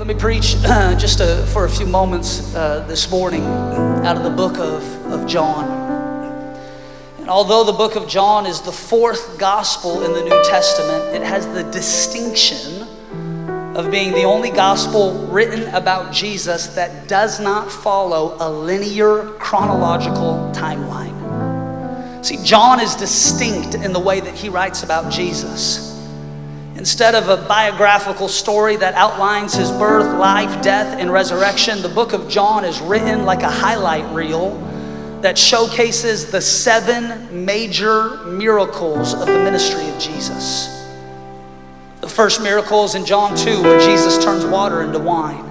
Let me preach for a few moments this morning out of the book of John. And although the book of John is the fourth gospel in the New Testament, it has the distinction of being the only gospel written about Jesus that does not follow a linear chronological timeline. See, John is distinct in the way that he writes about Jesus. Instead of a biographical story that outlines his birth, life, death, and resurrection, the book of John is written like a highlight reel that showcases the 7 major miracles of the ministry of Jesus. The first miracle is in John 2, where Jesus turns water into wine.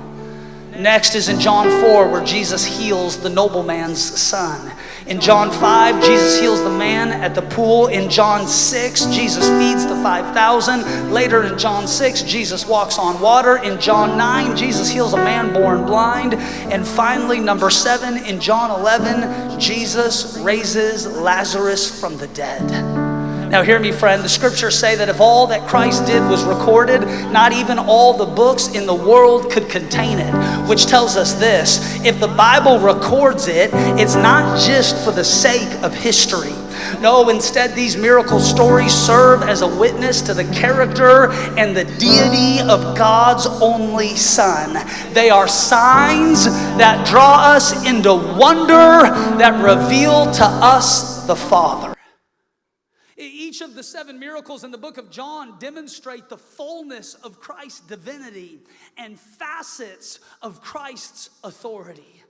Next is in John 4, where Jesus heals the nobleman's son. In John 5, Jesus heals the man at the pool. In John 6, Jesus feeds the 5,000. Later in John 6, Jesus walks on water. In John 9, Jesus heals a man born blind. And finally, number 7, in John 11, Jesus raises Lazarus from the dead. Now hear me, friend, the scriptures say that if all that Christ did was recorded, not even all the books in the world could contain it, which tells us this: if the Bible records it, it's not just for the sake of history. No, instead these miracle stories serve as a witness to the character and the deity of God's only Son. They are signs that draw us into wonder, that reveal to us the Father. Each of the 7 miracles in the book of John demonstrate the fullness of Christ's divinity and facets of Christ's authority.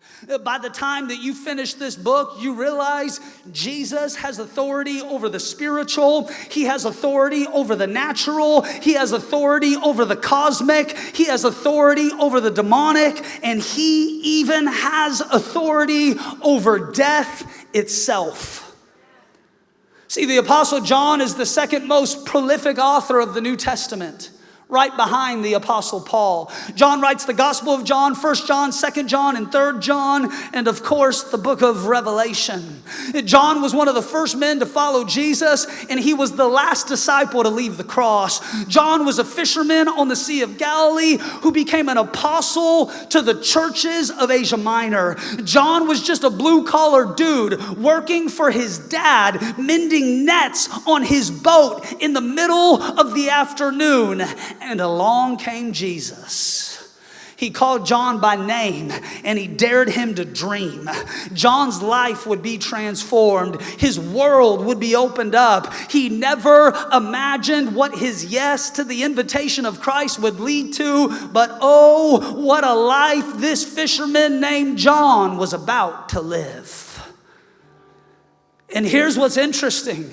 By the time that you finish this book, you realize Jesus has authority over the spiritual. He has authority over the natural. He has authority over the cosmic. He has authority over the demonic. And he even has authority over death itself. See, the Apostle John is the second most prolific author of the New Testament, right behind the Apostle Paul. John writes the Gospel of John, 1 John, 2 John, and 3 John, and of course, the book of Revelation. John was one of the first men to follow Jesus, and he was the last disciple to leave the cross. John was a fisherman on the Sea of Galilee who became an apostle to the churches of Asia Minor. John was just a blue-collar dude working for his dad, mending nets on his boat in the middle of the afternoon. And along came Jesus. He called John by name and he dared him to dream. John's life would be transformed. His world would be opened up. He never imagined what his yes to the invitation of Christ would lead to, but oh, what a life this fisherman named John was about to live. And here's what's interesting.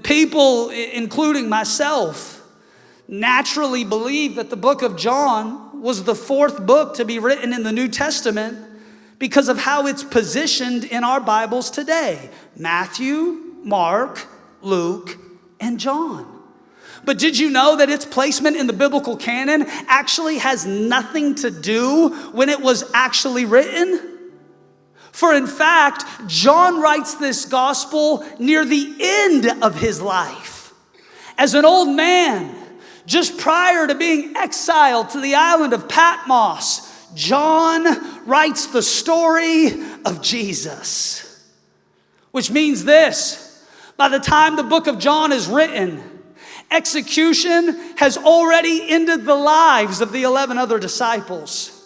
People, including myself, naturally believe that the book of John was the 4th book to be written in the New Testament because of how it's positioned in our Bibles today. Matthew, Mark, Luke, and John. But did you know that its placement in the biblical canon actually has nothing to do when it was actually written? For in fact, John writes this gospel near the end of his life. As an old man, just prior to being exiled to the island of Patmos, John writes the story of Jesus. Which means this: by the time the book of John is written, execution has already ended the lives of the 11 other disciples.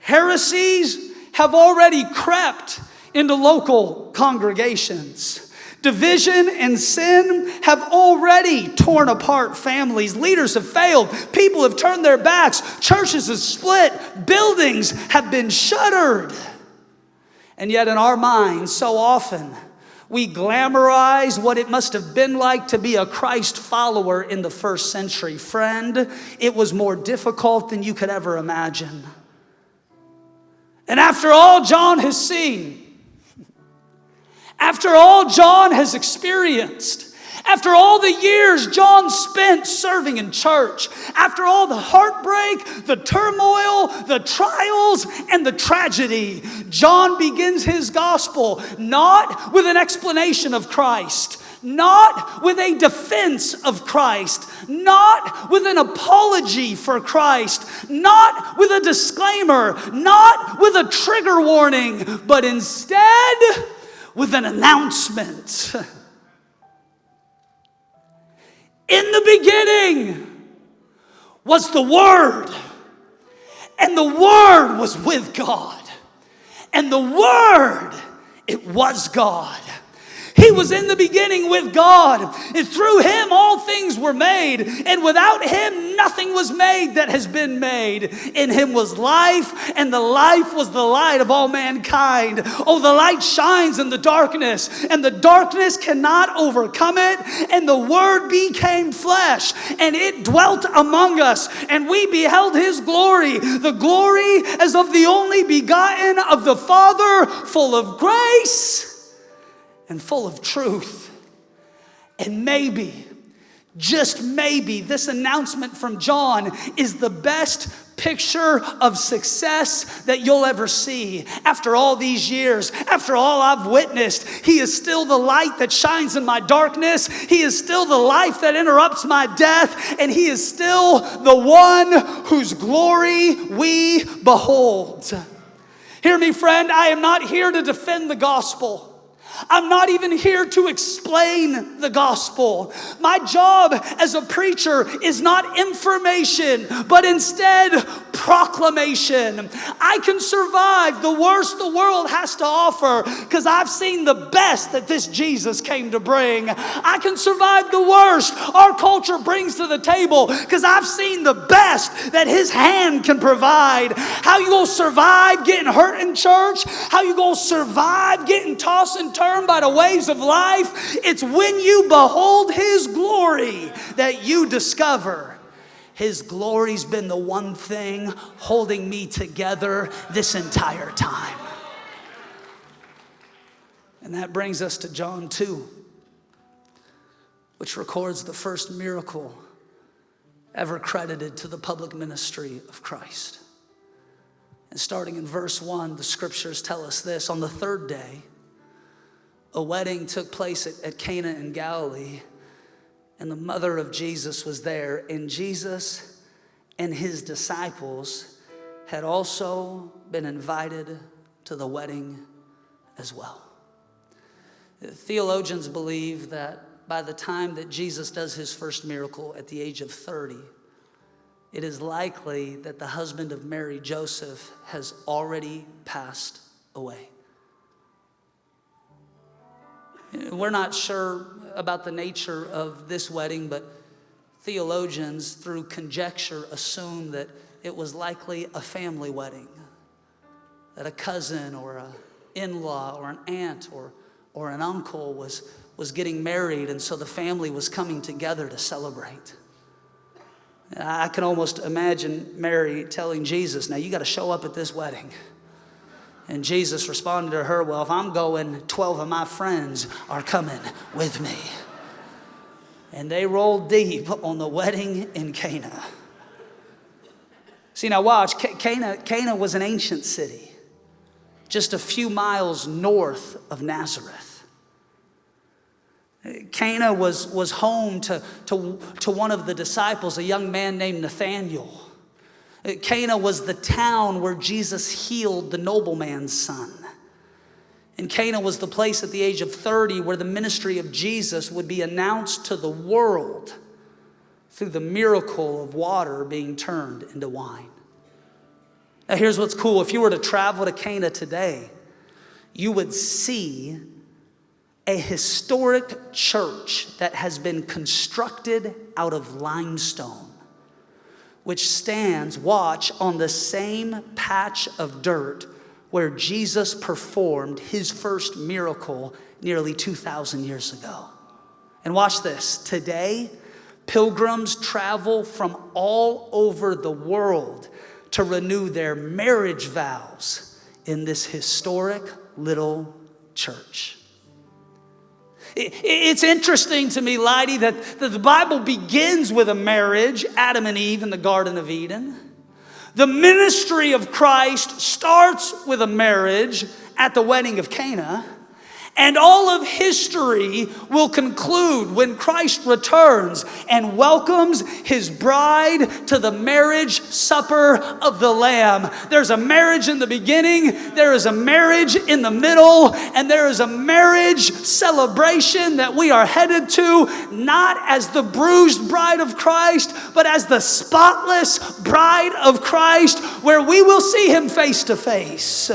Heresies have already crept into local congregations. Division and sin have already torn apart families. Leaders have failed. People have turned their backs. Churches have split. Buildings have been shuttered. And yet in our minds, so often, we glamorize what it must have been like to be a Christ follower in the first century. Friend, it was more difficult than you could ever imagine. And after all John has seen, after all John has experienced, after all the years John spent serving in church, after all the heartbreak, the turmoil, the trials, and the tragedy, John begins his gospel not with an explanation of Christ, not with a defense of Christ, not with an apology for Christ, not with a disclaimer, not with a trigger warning, but instead with an announcement. In the beginning was the Word, and the Word was with God, and the Word, it was God. He was in the beginning with God, and through Him all things were made, and without Him nothing was made that has been made. In Him was life, and the life was the light of all mankind. Oh, the light shines in the darkness, and the darkness cannot overcome it. And the Word became flesh, and it dwelt among us, and we beheld His glory, the glory as of the only begotten of the Father, full of grace and full of truth. And maybe, just maybe, this announcement from John is the best picture of success that you'll ever see. After all these years, after all I've witnessed, He is still the light that shines in my darkness. He is still the life that interrupts my death. And He is still the one whose glory we behold. Hear me, friend, I am not here to defend the gospel. I'm not even here to explain the gospel. My job as a preacher is not information, but instead proclamation. I can survive the worst the world has to offer because I've seen the best that this Jesus came to bring. I can survive the worst our culture brings to the table because I've seen the best that His hand can provide. How you gonna survive getting hurt in church? How you gonna survive getting tossed and turned by the waves of life? It's when you behold His glory that you discover His glory's been the one thing holding me together this entire time. And that brings us to John 2, which records the first miracle ever credited to the public ministry of Christ. And starting in verse 1, the scriptures tell us this: on the third day, a wedding took place at Cana in Galilee, and the mother of Jesus was there. And Jesus and His disciples had also been invited to the wedding as well. Theologians believe that by the time that Jesus does His first miracle at the age of 30, it is likely that the husband of Mary, Joseph, has already passed away. We're not sure about the nature of this wedding, but theologians, through conjecture, assume that it was likely a family wedding, that a cousin or an in-law or an aunt or an uncle was getting married, and so the family was coming together to celebrate. I can almost imagine Mary telling Jesus, now you got to show up at this wedding. And Jesus responded to her, well, if I'm going, 12 of my friends are coming with me. And they rolled deep on the wedding in Cana. See, now watch. Cana was an ancient city, just a few miles north of Nazareth. Cana was home to one of the disciples, a young man named Nathanael. Cana was the town where Jesus healed the nobleman's son. And Cana was the place at the age of 30 where the ministry of Jesus would be announced to the world through the miracle of water being turned into wine. Now here's what's cool. If you were to travel to Cana today, you would see a historic church that has been constructed out of limestone, which stands, watch, on the same patch of dirt where Jesus performed His first miracle nearly 2,000 years ago. And watch this. Today, pilgrims travel from all over the world to renew their marriage vows in this historic little church. It's interesting to me, Lighty, that the Bible begins with a marriage, Adam and Eve in the Garden of Eden. The ministry of Christ starts with a marriage at the wedding of Cana. And all of history will conclude when Christ returns and welcomes his bride to the marriage supper of the Lamb. There's a marriage in the beginning, there is a marriage in the middle, and there is a marriage celebration that we are headed to, not as the bruised bride of Christ, but as the spotless bride of Christ, where we will see him face to face.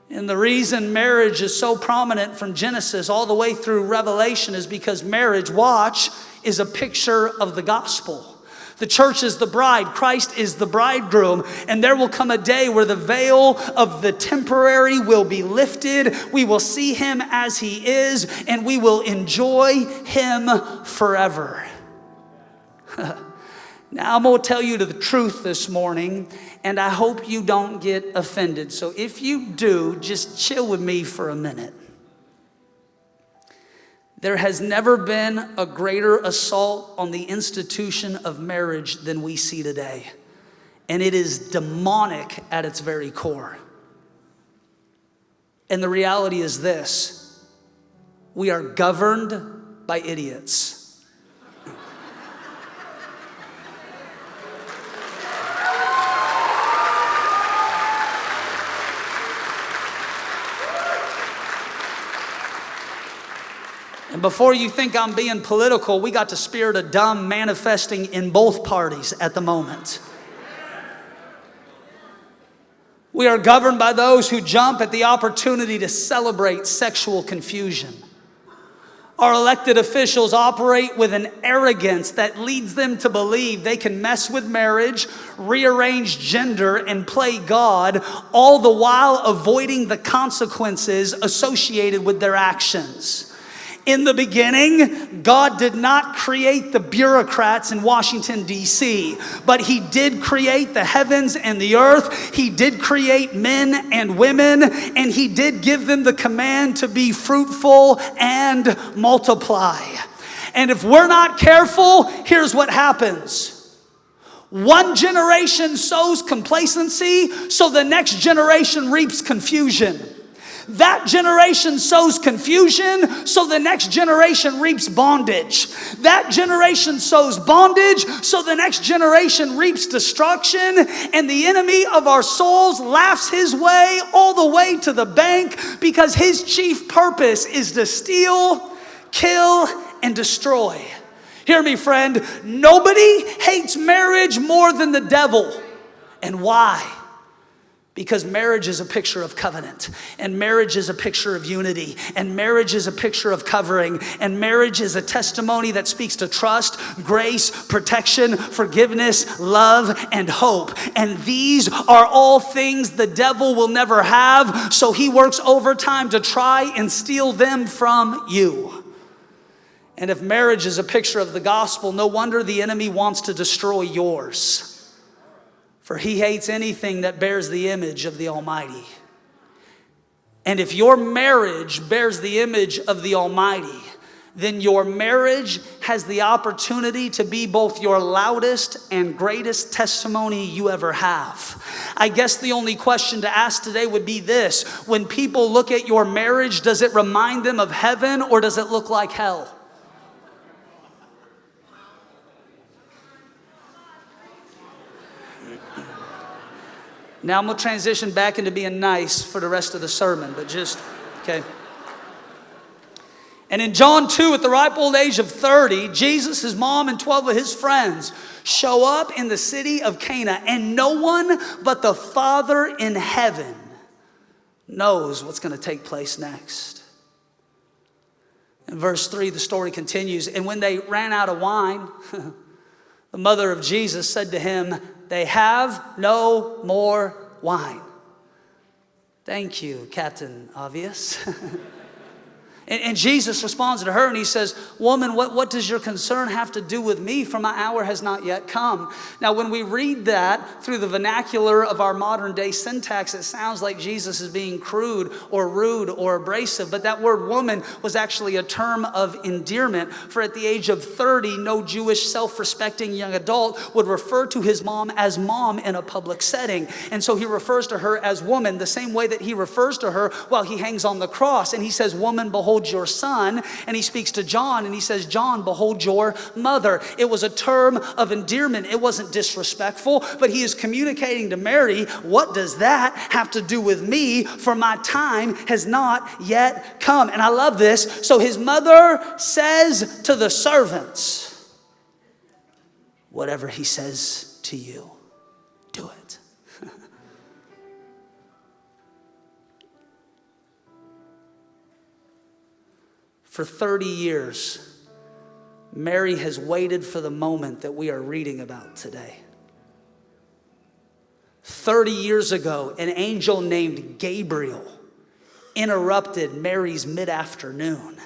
And the reason marriage is so prominent from Genesis all the way through Revelation is because marriage, watch, is a picture of the gospel. The church is the bride, Christ is the bridegroom, and there will come a day where the veil of the temporary will be lifted. We will see him as he is, and we will enjoy him forever. Now, I'm going to tell you the truth this morning, and I hope you don't get offended. So if you do, just chill with me for a minute. There has never been a greater assault on the institution of marriage than we see today. And it is demonic at its very core. And the reality is this: we are governed by idiots. And before you think I'm being political, we got the spirit of dumb manifesting in both parties at the moment. We are governed by those who jump at the opportunity to celebrate sexual confusion. Our elected officials operate with an arrogance that leads them to believe they can mess with marriage, rearrange gender, and play God, all the while avoiding the consequences associated with their actions. In the beginning, God did not create the bureaucrats in Washington, D.C., but he did create the heavens and the earth. He did create men and women, and he did give them the command to be fruitful and multiply. And if we're not careful, here's what happens. One generation sows complacency, so the next generation reaps confusion. That generation sows confusion, so the next generation reaps bondage. That generation sows bondage, so the next generation reaps destruction. And the enemy of our souls laughs his way all the way to the bank, because his chief purpose is to steal, kill, and destroy. Hear me, friend. Nobody hates marriage more than the devil. And why? Because marriage is a picture of covenant, and marriage is a picture of unity, and marriage is a picture of covering, and marriage is a testimony that speaks to trust, grace, protection, forgiveness, love, and hope. And these are all things the devil will never have, so he works overtime to try and steal them from you. And if marriage is a picture of the gospel, no wonder the enemy wants to destroy yours. For he hates anything that bears the image of the Almighty. And if your marriage bears the image of the Almighty, then your marriage has the opportunity to be both your loudest and greatest testimony you ever have. I guess the only question to ask today would be this: when people look at your marriage, does it remind them of heaven or does it look like hell? Now I'm going to transition back into being nice for the rest of the sermon, but just, okay. And in John 2, at the ripe old age of 30, Jesus, his mom, and 12 of his friends show up in the city of Cana, and no one but the Father in heaven knows what's going to take place next. In verse 3, the story continues, and when they ran out of wine, the mother of Jesus said to him, "They have no more wine." Thank you, Captain Obvious. And Jesus responds to her and he says, woman, what does your concern have to do with me? For my hour has not yet come. Now, when we read that through the vernacular of our modern day syntax, it sounds like Jesus is being crude or rude or abrasive. But that word woman was actually a term of endearment. For at the age of 30, no Jewish self-respecting young adult would refer to his mom as mom in a public setting. And so he refers to her as woman, the same way that he refers to her while he hangs on the cross. And he says, woman, behold your son. And he speaks to John and he says, John, behold your mother. It was a term of endearment. It wasn't disrespectful, but he is communicating to Mary, what does that have to do with me? For my time has not yet come. And I love this. So his mother says to the servants, whatever he says to you, do it. For 30 years, Mary has waited for the moment that we are reading about today. 30 years ago, an angel named Gabriel interrupted Mary's mid-afternoon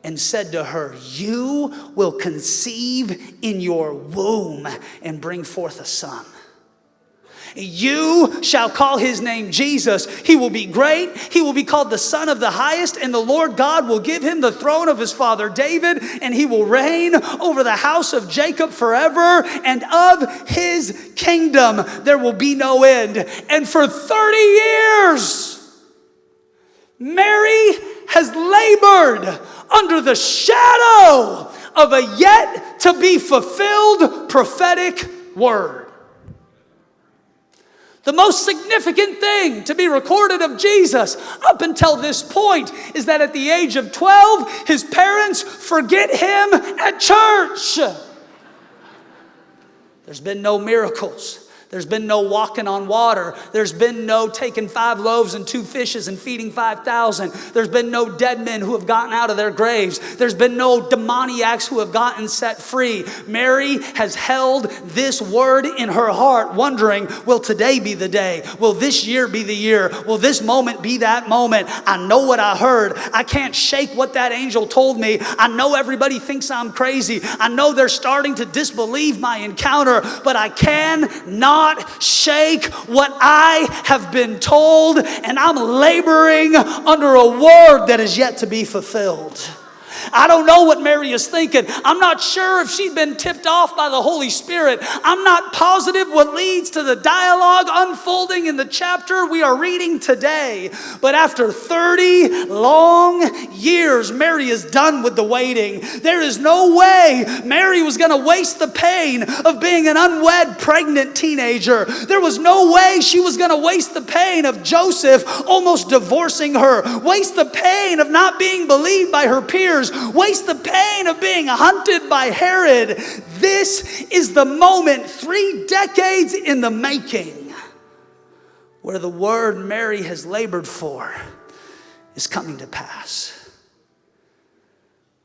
and said to her, you will conceive in your womb and bring forth a son. You shall call his name Jesus. He will be great. He will be called the Son of the Highest, and the Lord God will give him the throne of his father David, and he will reign over the house of Jacob forever, and of his kingdom there will be no end. And for 30 years, Mary has labored under the shadow of a yet to be fulfilled prophetic word. The most significant thing to be recorded of Jesus up until this point is that at the age of 12, his parents forget him at church. There's been no miracles. There's been no walking on water. There's been no taking 5 loaves and 2 fishes and feeding 5,000. There's been no dead men who have gotten out of their graves. There's been no demoniacs who have gotten set free. Mary has held this word in her heart, wondering, will today be the day? Will this year be the year? Will this moment be that moment? I know what I heard. I can't shake what that angel told me. I know everybody thinks I'm crazy. I know they're starting to disbelieve my encounter, but I cannot shake what I have been told, and I'm laboring under a word that is yet to be fulfilled. I don't know what Mary is thinking. I'm not sure if she'd been tipped off by the Holy Spirit. I'm not positive what leads to the dialogue unfolding in the chapter we are reading today. But after 30 long years, Mary is done with the waiting. There is no way Mary was going to waste the pain of being an unwed pregnant teenager. There was no way she was going to waste the pain of Joseph almost divorcing her, waste the pain of not being believed by her peers, waste the pain of being hunted by Herod. This is the moment, 3 decades in the making, where the word Mary has labored for is coming to pass.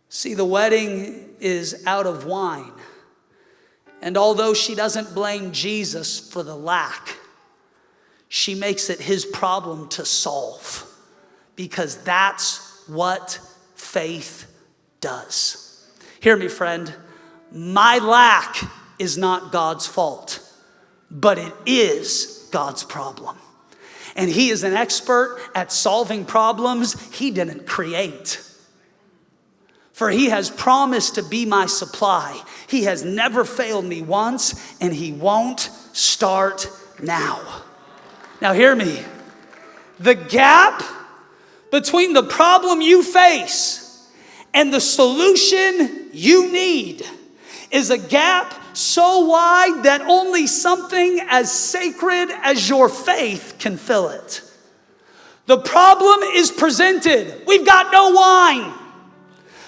See, the wedding is out of wine. And although she doesn't blame Jesus for the lack, she makes it his problem to solve, because that's what faith does. Hear me, friend. My lack is not God's fault, but it is God's problem. And he is an expert at solving problems he didn't create. For he has promised to be my supply. He has never failed me once, and he won't start now. Now hear me. The gap between the problem you face and the solution you need is a gap so wide that only something as sacred as your faith can fill it. The problem is presented. We've got no wine.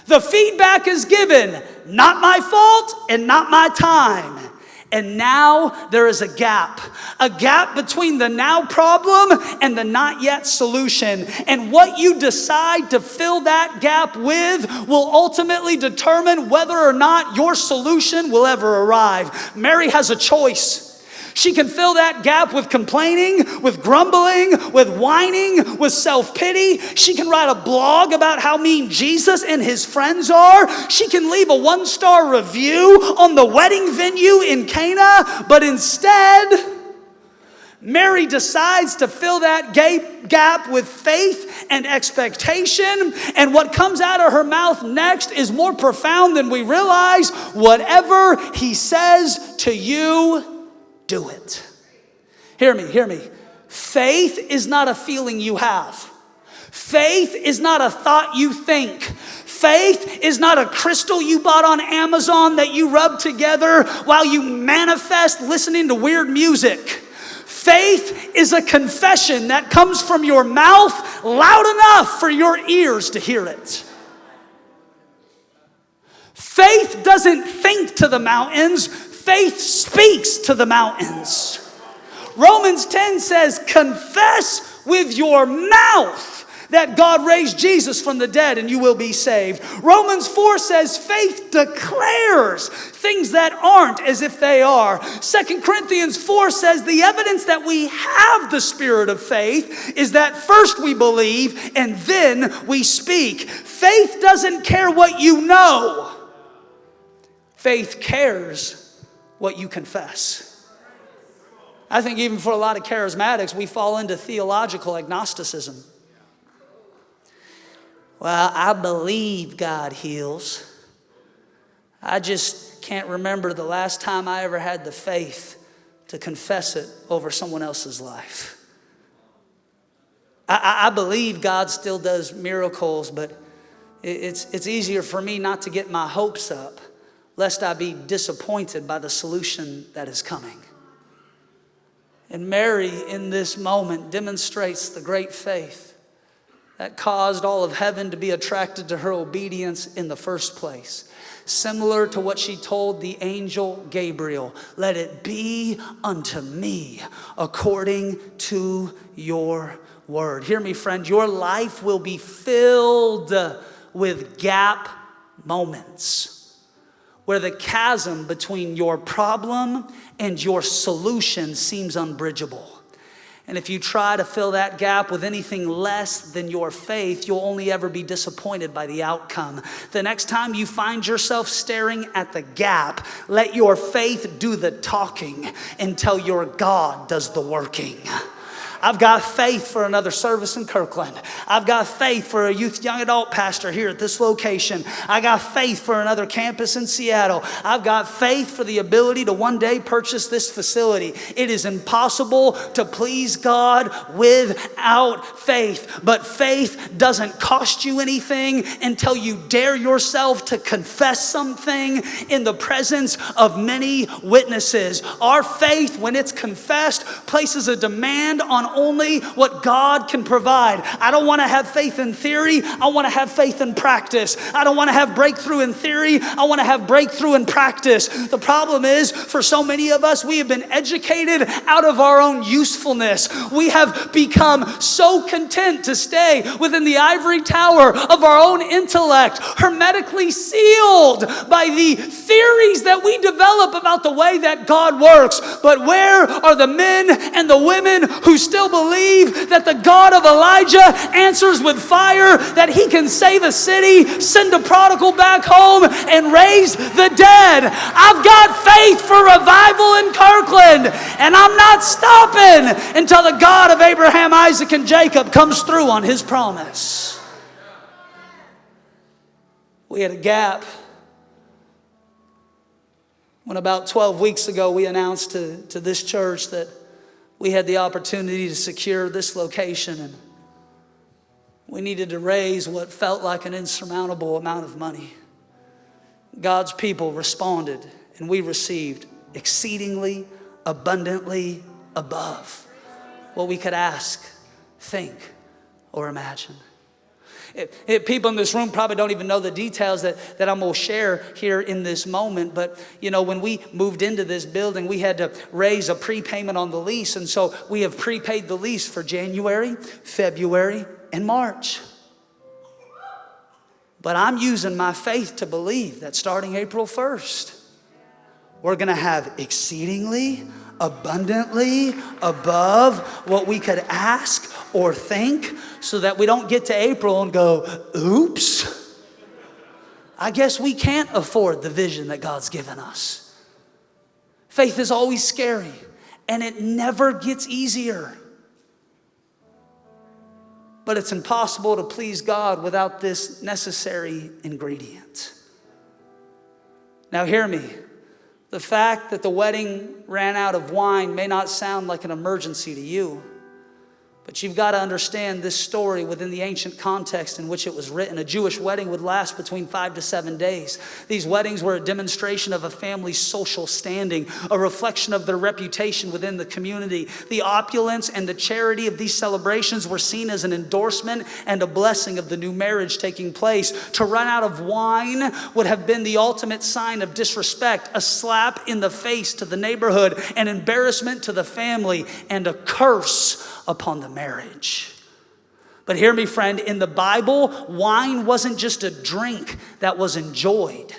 The feedback is given. Not my fault and not my time. And now there is a gap between the now problem and the not yet solution. And what you decide to fill that gap with will ultimately determine whether or not your solution will ever arrive. Mary has a choice. She can fill that gap with complaining, with grumbling, with whining, with self-pity. She can write a blog about how mean Jesus and his friends are. She can leave a 1-star review on the wedding venue in Cana. But instead, Mary decides to fill that gap with faith and expectation. And what comes out of her mouth next is more profound than we realize. Whatever he says to you, do it. Hear me. Faith is not a feeling you have. Faith is not a thought you think. Faith is not a crystal you bought on Amazon that you rub together while you manifest listening to weird music. Faith is a confession that comes from your mouth loud enough for your ears to hear it. Faith doesn't think to the mountains. Faith speaks to the mountains. Romans 10 says, confess with your mouth that God raised Jesus from the dead and you will be saved. Romans 4 says faith declares things that aren't as if they are. 2 Corinthians 4 says the evidence that we have the spirit of faith is that first we believe and then we speak. Faith doesn't care what you know. Faith cares what you confess. I think even for a lot of charismatics, we fall into theological agnosticism. Well, I believe God heals. I just can't remember the last time I ever had the faith to confess it over someone else's life. I believe God still does miracles, but it's easier for me not to get my hopes up, lest I be disappointed by the solution that is coming. And Mary, in this moment, demonstrates the great faith that caused all of heaven to be attracted to her obedience in the first place. Similar to what she told the angel Gabriel, let it be unto me according to your word. Hear me, friend, your life will be filled with gap moments where the chasm between your problem and your solution seems unbridgeable. And if you try to fill that gap with anything less than your faith, you'll only ever be disappointed by the outcome. The next time you find yourself staring at the gap, let your faith do the talking until your God does the working. I've got faith for another service in Kirkland. I've got faith for a youth young adult pastor here at this location. I got faith for another campus in Seattle. I've got faith for the ability to one day purchase this facility. It is impossible to please God without faith. But faith doesn't cost you anything until you dare yourself to confess something in the presence of many witnesses. Our faith, when it's confessed, places a demand on only what God can provide. I don't want to have faith in theory. I want to have faith in practice. I don't want to have breakthrough in theory. I want to have breakthrough in practice. The problem is, for so many of us, we have been educated out of our own usefulness. We have become so content to stay within the ivory tower of our own intellect, hermetically sealed by the theories that we develop about the way that God works. But where are the men and the women who still believe that the God of Elijah answers with fire, that he can save a city, send a prodigal back home, and raise the dead? I've got faith for revival in Kirkland, and I'm not stopping until the God of Abraham, Isaac, and Jacob comes through on his promise. We had a gap when about 12 weeks ago we announced to this church that we had the opportunity to secure this location, and we needed to raise what felt like an insurmountable amount of money. God's people responded, and we received exceedingly abundantly above what we could ask, think, or imagine. People in this room probably don't even know the details that I'm going to share here in this moment. But, you know, when we moved into this building, we had to raise a prepayment on the lease. And so we have prepaid the lease for January, February, and March. But I'm using my faith to believe that starting April 1st, we're going to have exceedingly, abundantly, above what we could ask or think, so that we don't get to April and go, oops, I guess we can't afford the vision that God's given us. Faith is always scary, and it never gets easier. But it's impossible to please God without this necessary ingredient. Now hear me. The fact that the wedding ran out of wine may not sound like an emergency to you, but you've got to understand this story within the ancient context in which it was written. A Jewish wedding would last between 5 to 7 days. These weddings were a demonstration of a family's social standing, a reflection of their reputation within the community. The opulence and the charity of these celebrations were seen as an endorsement and a blessing of the new marriage taking place. To run out of wine would have been the ultimate sign of disrespect, a slap in the face to the neighborhood, an embarrassment to the family, and a curse upon the marriage. But hear me, friend, in the Bible, wine wasn't just a drink that was enjoyed.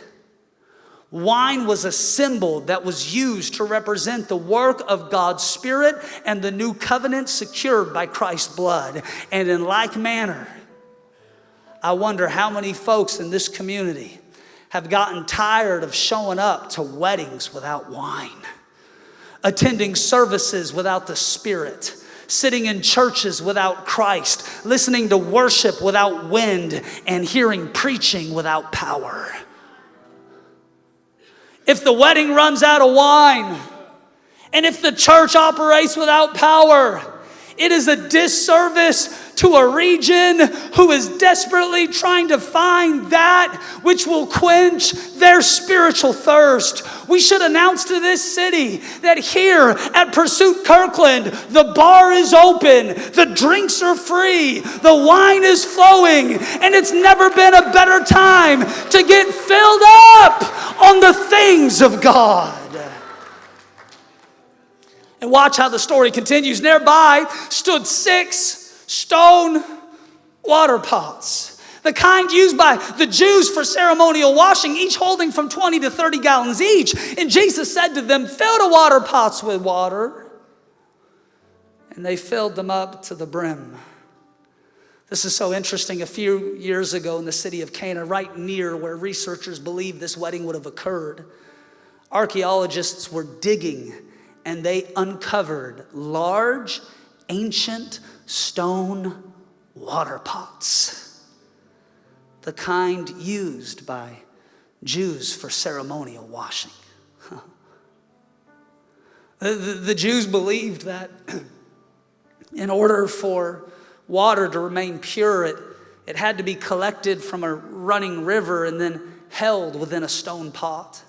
Wine was a symbol that was used to represent the work of God's Spirit and the new covenant secured by Christ's blood. And in like manner, I wonder how many folks in this community have gotten tired of showing up to weddings without wine, attending services without the Spirit, sitting in churches without Christ, listening to worship without wind, and hearing preaching without power. If the wedding runs out of wine, and if the church operates without power, it is a disservice to a region who is desperately trying to find that which will quench their spiritual thirst. We should announce to this city that here at Pursuit Kirkland, the bar is open, the drinks are free, the wine is flowing, and it's never been a better time to get filled up on the things of God. And watch how the story continues. Nearby stood 6 stone water pots, the kind used by the Jews for ceremonial washing, each holding from 20 to 30 gallons each. And Jesus said to them, fill the water pots with water. And they filled them up to the brim. This is so interesting. A few years ago in the city of Cana, right near where researchers believe this wedding would have occurred, archaeologists were digging, and they uncovered large, ancient stone water pots, the kind used by Jews for ceremonial washing. The Jews believed that in order for water to remain pure, it had to be collected from a running river and then held within a stone pot.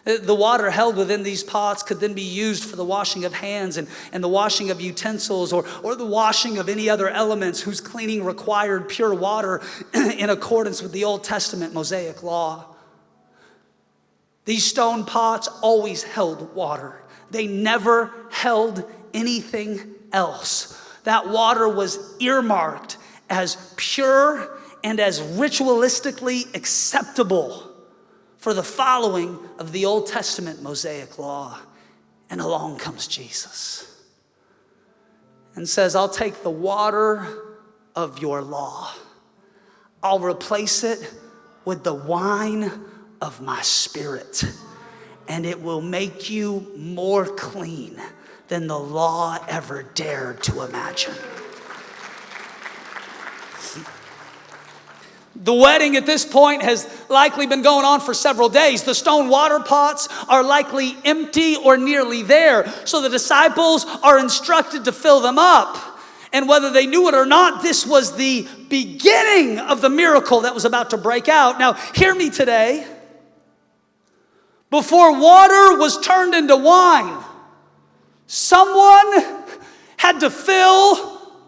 The water held within these pots could then be used for the washing of hands and the washing of utensils or the washing of any other elements whose cleaning required pure water in accordance with the Old Testament Mosaic law. These stone pots always held water. They never held anything else. That water was earmarked as pure and as ritualistically acceptable for the following of the Old Testament Mosaic law. And along comes Jesus and says, I'll take the water of your law. I'll replace it with the wine of my Spirit. And it will make you more clean than the law ever dared to imagine. The wedding at this point has likely been going on for several days. The stone water pots are likely empty or nearly there. So the disciples are instructed to fill them up. And whether they knew it or not, this was the beginning of the miracle that was about to break out. Now, hear me today. Before water was turned into wine, someone had to fill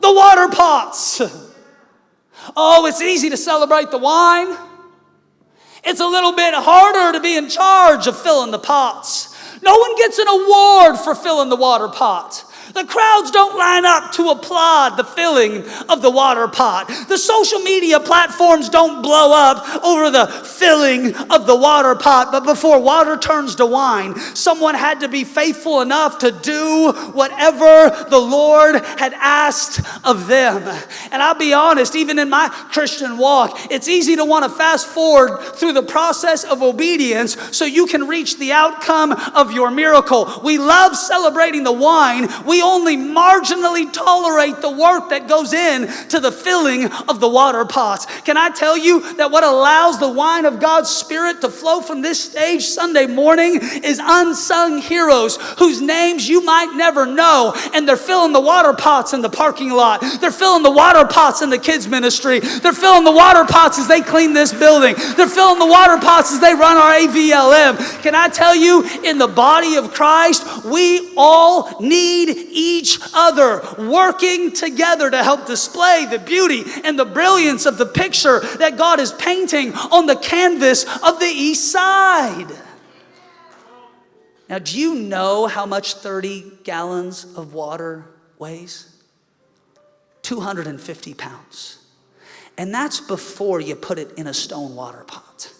the water pots. Oh, it's easy to celebrate the wine. It's a little bit harder to be in charge of filling the pots. No one gets an award for filling the water pot. The crowds don't line up to applaud the filling of the water pot. The social media platforms don't blow up over the filling of the water pot. But before water turns to wine, someone had to be faithful enough to do whatever the Lord had asked of them. And I'll be honest, even in my Christian walk, it's easy to want to fast forward through the process of obedience so you can reach the outcome of your miracle. We love celebrating the wine. We only marginally tolerate the work that goes in to the filling of the water pots. Can I tell you that what allows the wine of God's Spirit to flow from this stage Sunday morning is unsung heroes whose names you might never know, and they're filling the water pots in the parking lot. They're filling the water pots in the kids ministry. They're filling the water pots as they clean this building. They're filling the water pots as they run our AVLM. Can I tell you, in the body of Christ, we all need each other working together to help display the beauty and the brilliance of the picture that God is painting on the canvas of the east side. Now, do you know how much 30 gallons of water weighs? 250 pounds. And that's before you put it in a stone water pot.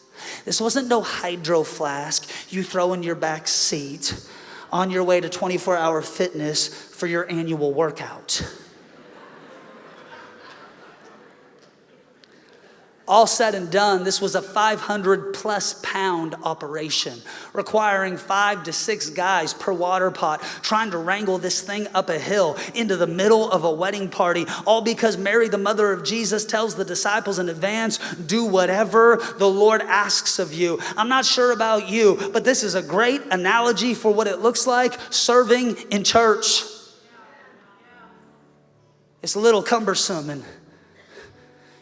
This wasn't no hydro flask you throw in your back seat on your way to 24-hour fitness for your annual workout. All said and done, this was a 500+ pound operation, requiring 5 to 6 guys per water pot, trying to wrangle this thing up a hill into the middle of a wedding party, all because Mary, the mother of Jesus, tells the disciples in advance, do whatever the Lord asks of you. I'm not sure about you, but this is a great analogy for what it looks like serving in church. It's a little cumbersome, and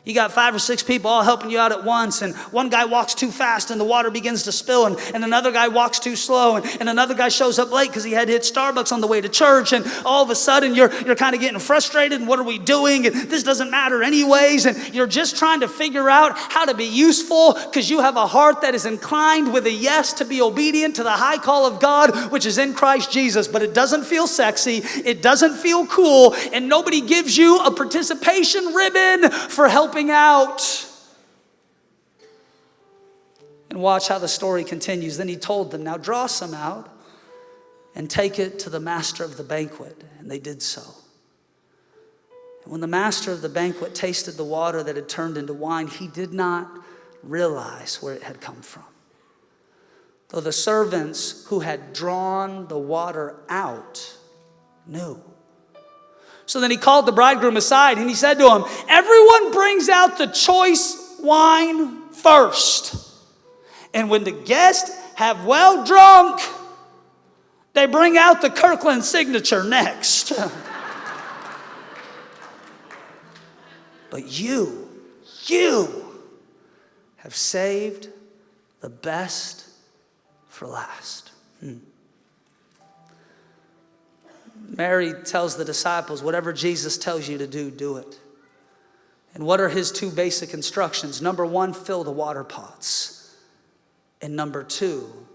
you got 5 or 6 people all helping you out at once, and one guy walks too fast and the water begins to spill, and another guy walks too slow, and another guy shows up late because he had to hit Starbucks on the way to church, and all of a sudden you're kind of getting frustrated, and what are we doing, and this doesn't matter anyways, and you're just trying to figure out how to be useful because you have a heart that is inclined with a yes to be obedient to the high call of God, which is in Christ Jesus, but it doesn't feel sexy, it doesn't feel cool, and nobody gives you a participation ribbon for helping out. And watch how the story continues. Then he told them, now draw some out and take it to the master of the banquet. And they did so. And when the master of the banquet tasted the water that had turned into wine, he did not realize where it had come from, though the servants who had drawn the water out knew. So then he called the bridegroom aside and he said to him, everyone brings out the choice wine first. And when the guests have well drunk, they bring out the Kirkland signature next. But you have saved the best for last. Mary tells the disciples, whatever Jesus tells you to do, do it. And what are his 2 basic instructions? Number 1, fill the water pots. And number 2,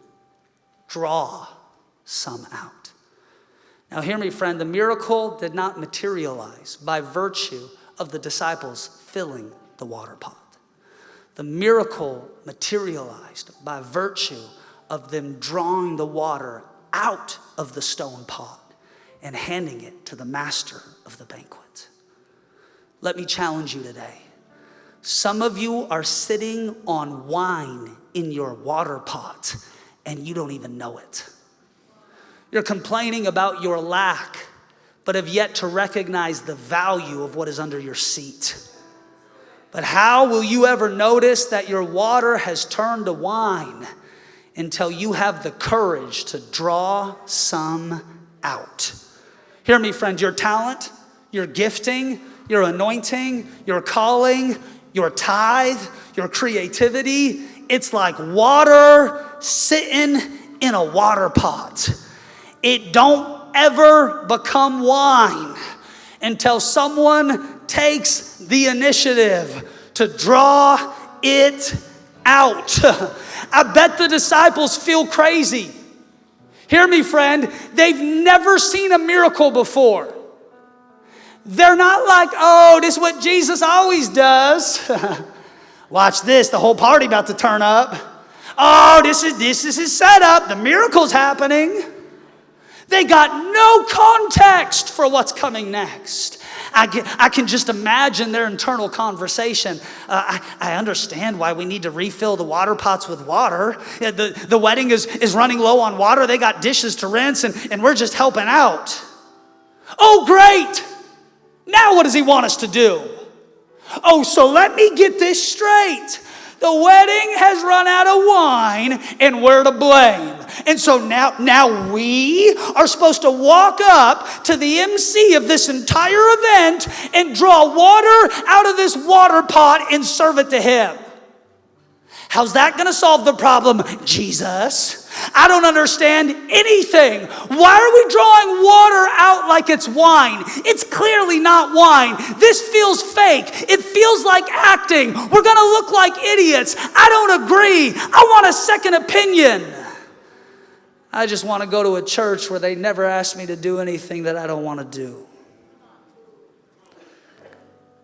draw some out. Now hear me, friend, the miracle did not materialize by virtue of the disciples filling the water pot. The miracle materialized by virtue of them drawing the water out of the stone pot and handing it to the master of the banquet. Let me challenge you today. Some of you are sitting on wine in your water pot and you don't even know it. You're complaining about your lack, but have yet to recognize the value of what is under your seat. But how will you ever notice that your water has turned to wine until you have the courage to draw some out? Hear me, friend, your talent, your gifting, your anointing, your calling, your tithe, your creativity, it's like water sitting in a water pot. It don't ever become wine until someone takes the initiative to draw it out. I bet the disciples feel crazy. Hear me, friend. They've never seen a miracle before. They're not like, oh, this is what Jesus always does. Watch this, the whole party about to turn up. Oh, this is his setup. The miracle's happening. They got no context for what's coming next. I can just imagine their internal conversation. I understand why we need to refill the water pots with water. The wedding is running low on water. They got dishes to rinse, and we're just helping out. Oh, great. Now what does he want us to do? Oh, so let me get this straight. The wedding has run out of wine, and we're to blame. And so now we are supposed to walk up to the MC of this entire event and draw water out of this water pot and serve it to him. How's that going to solve the problem, Jesus? I don't understand anything. Why are we drawing water out like it's wine? It's clearly not wine. This feels fake. It feels like acting. We're going to look like idiots. I don't agree. I want a second opinion. I just want to go to a church where they never ask me to do anything that I don't want to do.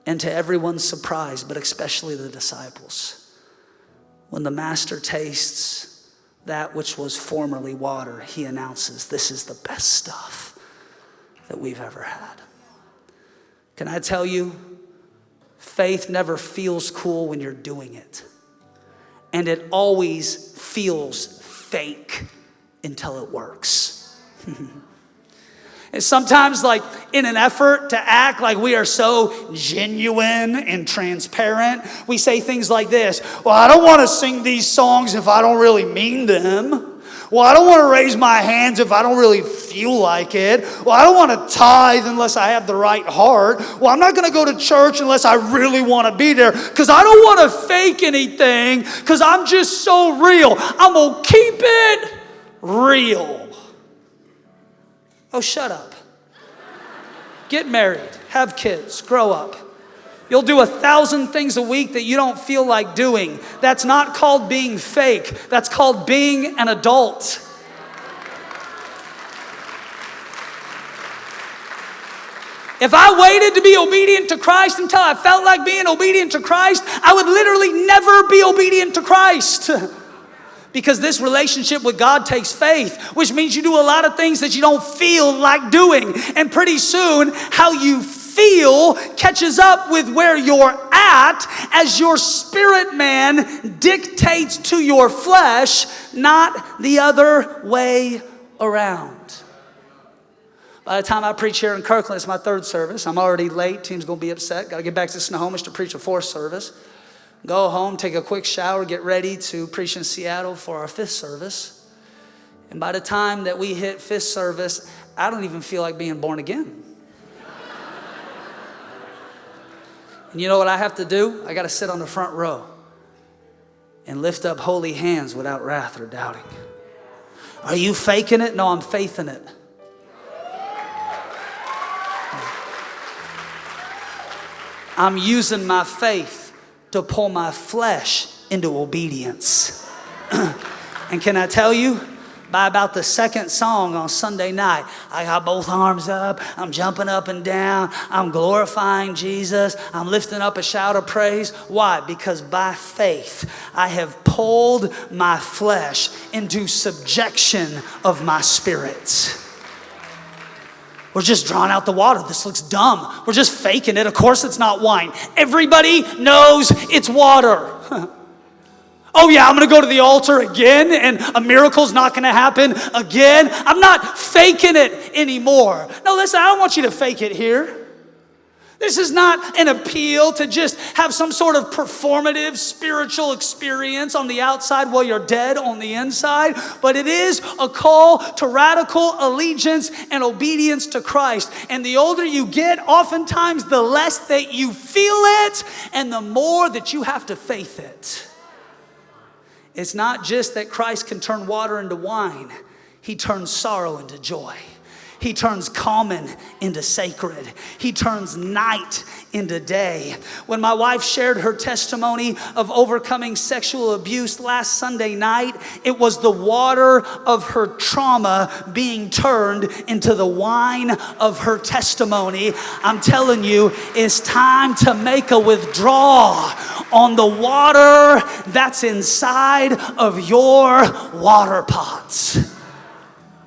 And to everyone's surprise, but especially the disciples, when the master tastes that which was formerly water, he announces, this is the best stuff that we've ever had. Can I tell you, faith never feels cool when you're doing it. And it always feels fake until it works. And sometimes, like, in an effort to act like we are so genuine and transparent, we say things like this. Well, I don't want to sing these songs if I don't really mean them. Well, I don't want to raise my hands if I don't really feel like it. Well, I don't want to tithe unless I have the right heart. Well, I'm not going to go to church unless I really want to be there because I don't want to fake anything because I'm just so real. I'm going to keep it real. Oh, shut up. Get married. Have kids. Grow up. You'll do 1,000 things a week that you don't feel like doing. That's not called being fake. That's called being an adult. If I waited to be obedient to Christ until I felt like being obedient to Christ, I would literally never be obedient to Christ. Because this relationship with God takes faith, which means you do a lot of things that you don't feel like doing. And pretty soon, how you feel catches up with where you're at as your spirit man dictates to your flesh, not the other way around. By the time I preach here in Kirkland, it's my third service. I'm already late. Team's going to be upset. Got to get back to Snohomish to preach a fourth service. Go home, take a quick shower, get ready to preach in Seattle for our fifth service. And by the time that we hit fifth service, I don't even feel like being born again. And you know what I have to do? I got to sit on the front row and lift up holy hands without wrath or doubting. Are you faking it? No, I'm faithing it. I'm using my faith to pull my flesh into obedience. And can I tell you, by about the second song on Sunday night, I got both arms up, I'm jumping up and down, I'm glorifying Jesus, I'm lifting up a shout of praise. Why? Because by faith, I have pulled my flesh into subjection of my spirit. We're just drawing out the water. This looks dumb. We're just faking it. Of course it's not wine. Everybody knows it's water. Oh yeah, I'm going to go to the altar again and a miracle's not going to happen again. I'm not faking it anymore. No, listen, I don't want you to fake it here. This is not an appeal to just have some sort of performative spiritual experience on the outside while you're dead on the inside, but it is a call to radical allegiance and obedience to Christ. And the older you get, oftentimes the less that you feel it and the more that you have to faith it. It's not just that Christ can turn water into wine. He turns sorrow into joy. He turns common into sacred. He turns night into day. When my wife shared her testimony of overcoming sexual abuse last Sunday night, it was the water of her trauma being turned into the wine of her testimony. I'm telling you, it's time to make a withdrawal on the water that's inside of your water pots.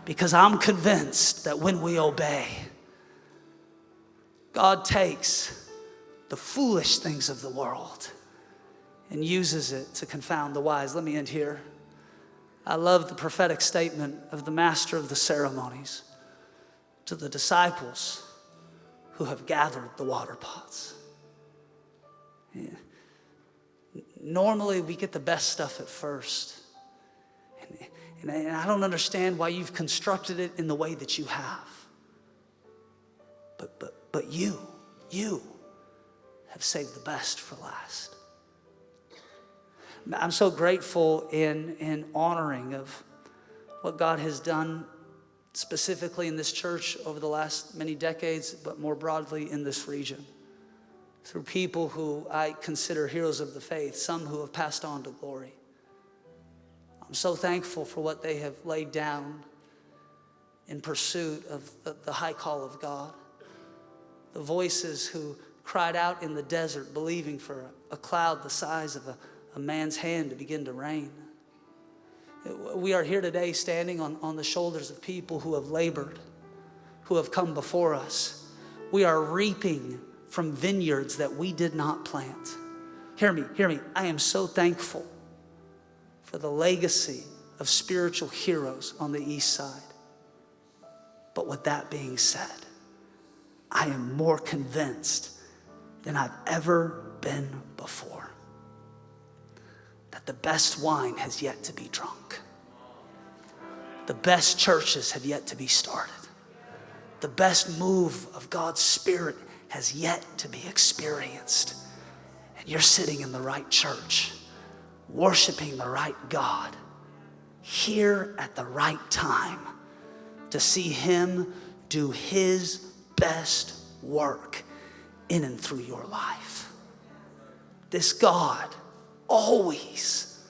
Because I'm convinced that when we obey, God takes the foolish things of the world and uses it to confound the wise. Let me end here. I love the prophetic statement of the master of the ceremonies to the disciples who have gathered the water pots. Yeah. Normally, we get the best stuff at first. And I don't understand why you've constructed it in the way that you have. But you have saved the best for last. I'm so grateful in honoring of what God has done specifically in this church over the last many decades, but more broadly in this region. Through people who I consider heroes of the faith, some who have passed on to glory. I'm so thankful for what they have laid down in pursuit of the high call of God. The voices who cried out in the desert believing for a cloud the size of a man's hand to begin to rain. We are here today standing on the shoulders of people who have labored, who have come before us. We are reaping from vineyards that we did not plant. Hear me. I am so thankful for the legacy of spiritual heroes on the east side. But with that being said, I am more convinced than I've ever been before that the best wine has yet to be drunk. The best churches have yet to be started. The best move of God's Spirit has yet to be experienced. And you're sitting in the right church, worshiping the right God, here at the right time to see Him do His best work in and through your life. This God always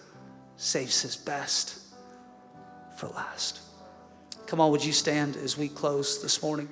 saves His best for last. Come on, would you stand as we close this morning?